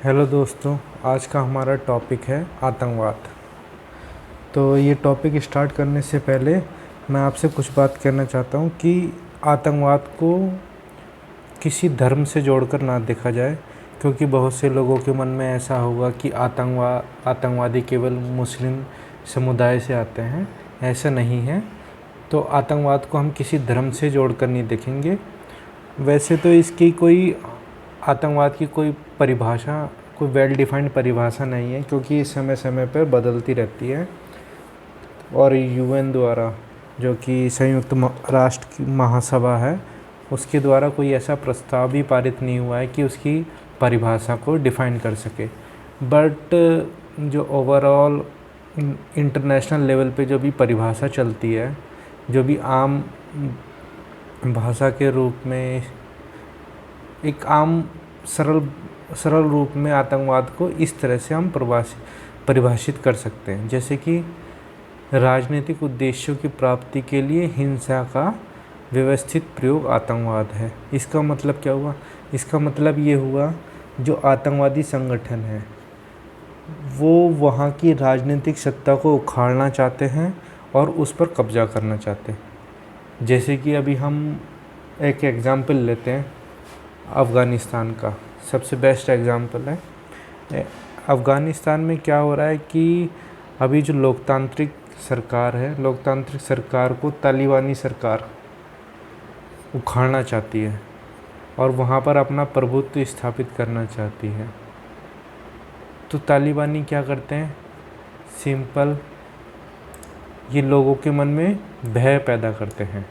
Hello दोस्तों, आज का हमारा टॉपिक है आतंकवाद। तो ये टॉपिक स्टार्ट करने से पहले मैं आपसे कुछ बात कहना चाहता हूँ कि आतंकवाद को किसी धर्म से जोड़कर ना देखा जाए, क्योंकि बहुत से लोगों के मन में ऐसा होगा कि आतंकवादी केवल मुस्लिम समुदाय से आते हैं। ऐसा नहीं है। तो आतंकवाद को हम किसी धर्म से जोड़कर नहीं देखेंगे। वैसे तो इसकी कोई आतंकवाद की कोई वेल डिफाइंड परिभाषा नहीं है, क्योंकि समय समय पर बदलती रहती है। और यूएन द्वारा, जो कि संयुक्त राष्ट्र की महासभा है, उसके द्वारा कोई ऐसा प्रस्ताव भी पारित नहीं हुआ है कि उसकी परिभाषा को डिफ़ाइन कर सके। बट जो ओवरऑल इंटरनेशनल लेवल पे जो भी परिभाषा चलती है, जो भी आम भाषा के रूप में एक आम सरल रूप में आतंकवाद को इस तरह से हम परिभाषित कर सकते हैं, जैसे कि राजनीतिक उद्देश्यों की प्राप्ति के लिए हिंसा का व्यवस्थित प्रयोग आतंकवाद है। इसका मतलब क्या हुआ? इसका मतलब ये हुआ, जो आतंकवादी संगठन है वो वहाँ की राजनीतिक सत्ता को उखाड़ना चाहते हैं और उस पर कब्जा करना चाहते हैं। जैसे कि अभी हम एक एग्ज़ाम्पल लेते हैं अफ़गानिस्तान का। सबसे बेस्ट एग्ज़ाम्पल है अफ़गानिस्तान में क्या हो रहा है कि अभी जो लोकतांत्रिक सरकार है, लोकतांत्रिक सरकार को तालिबानी सरकार उखाड़ना चाहती है और वहाँ पर अपना प्रभुत्व स्थापित करना चाहती है। तो तालिबानी क्या करते हैं? सिंपल, ये लोगों के मन में भय पैदा करते हैं।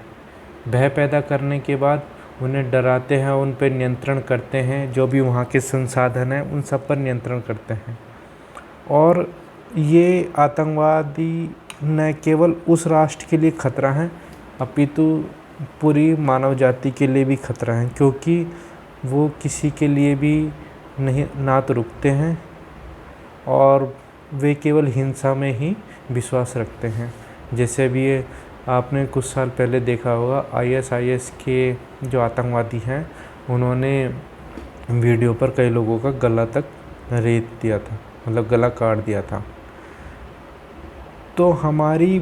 भय पैदा करने के बाद उन्हें डराते हैं, उन पर नियंत्रण करते हैं, जो भी वहाँ के संसाधन हैं उन सब पर नियंत्रण करते हैं। और ये आतंकवादी न केवल उस राष्ट्र के लिए खतरा है, अपितु पूरी मानव जाति के लिए भी खतरा है, क्योंकि वो किसी के लिए भी ना तो रुकते हैं और वे केवल हिंसा में ही विश्वास रखते हैं। जैसे भी ये आपने कुछ साल पहले देखा होगा, आईएसआईएस के जो आतंकवादी हैं उन्होंने वीडियो पर कई लोगों का गला तक रेत दिया था, मतलब गला काट दिया था। तो हमारी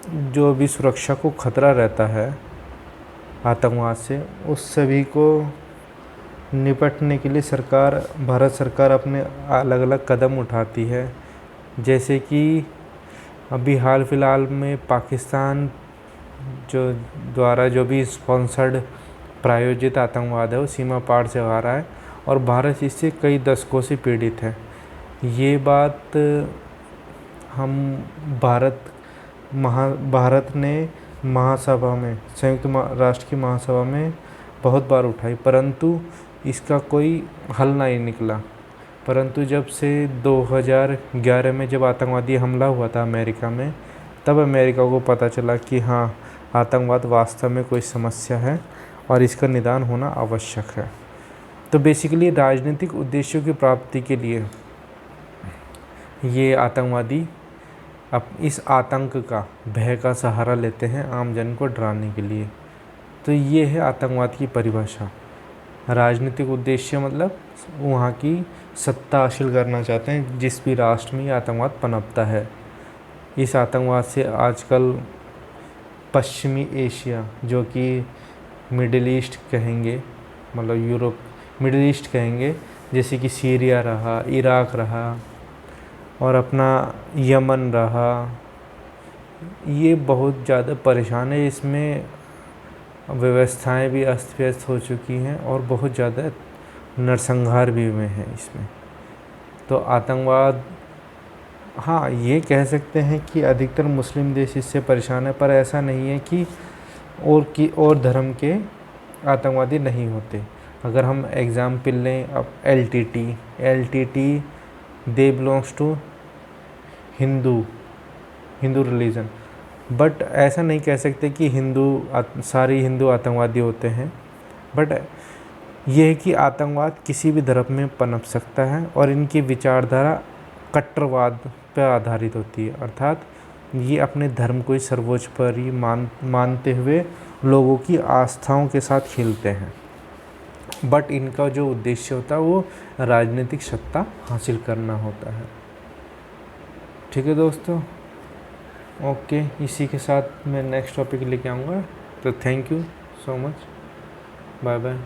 जो भी सुरक्षा को खतरा रहता है आतंकवाद से, उस सभी को निपटने के लिए भारत सरकार अपने अलग अलग कदम उठाती है। जैसे कि अभी हाल फिलहाल में पाकिस्तान जो द्वारा जो भी स्पॉन्सर्ड प्रायोजित आतंकवाद है वो सीमा पार से आ रहा है और भारत इससे कई दशकों से पीड़ित है। ये बात हम भारत ने महासभा में, संयुक्त राष्ट्र की महासभा में बहुत बार उठाई, परंतु इसका कोई हल नहीं निकला। परंतु जब से 2011 में जब आतंकवादी हमला हुआ था अमेरिका में, तब अमेरिका को पता चला कि हाँ, आतंकवाद वास्तव में कोई समस्या है और इसका निदान होना आवश्यक है। तो बेसिकली राजनीतिक उद्देश्यों की प्राप्ति के लिए ये आतंकवादी अब इस आतंक का, भय का सहारा लेते हैं आम जन को डराने के लिए। तो ये है आतंकवाद की परिभाषा। राजनीतिक उद्देश्य मतलब वहाँ की सत्ता हासिल करना चाहते हैं जिस भी राष्ट्र में ये आतंकवाद पनपता है। इस आतंकवाद से आजकल पश्चिमी एशिया, जो कि मिडिल ईस्ट कहेंगे, मतलब यूरोप, मिडिल ईस्ट कहेंगे, जैसे कि सीरिया रहा, इराक रहा और अपना यमन रहा, ये बहुत ज़्यादा परेशान है। इसमें व्यवस्थाएं भी अस्त व्यस्त हो चुकी हैं और बहुत ज़्यादा नरसंहार भी हुए हैं इसमें। तो आतंकवाद, हाँ, ये कह सकते हैं कि अधिकतर मुस्लिम देश इससे परेशान है, पर ऐसा नहीं है कि और धर्म के आतंकवादी नहीं होते। अगर हम एग्ज़ाम्पल लें, अब LTT they belongs to Hindu religion, but ऐसा नहीं कह सकते कि सारे हिंदू आतंकवादी होते हैं। बट ये है कि आतंकवाद किसी भी धर्म में पनप सकता है और इनकी विचारधारा कट्टरवाद पर आधारित होती है, अर्थात ये अपने धर्म को ही सर्वोच्च पर ही मानते हुए लोगों की आस्थाओं के साथ खेलते हैं। बट इनका जो उद्देश्य होता है वो राजनीतिक सत्ता हासिल करना होता है। ठीक है दोस्तों, ओके, इसी के साथ मैं नेक्स्ट टॉपिक लेके आऊँगा। तो thank you so much, bye bye.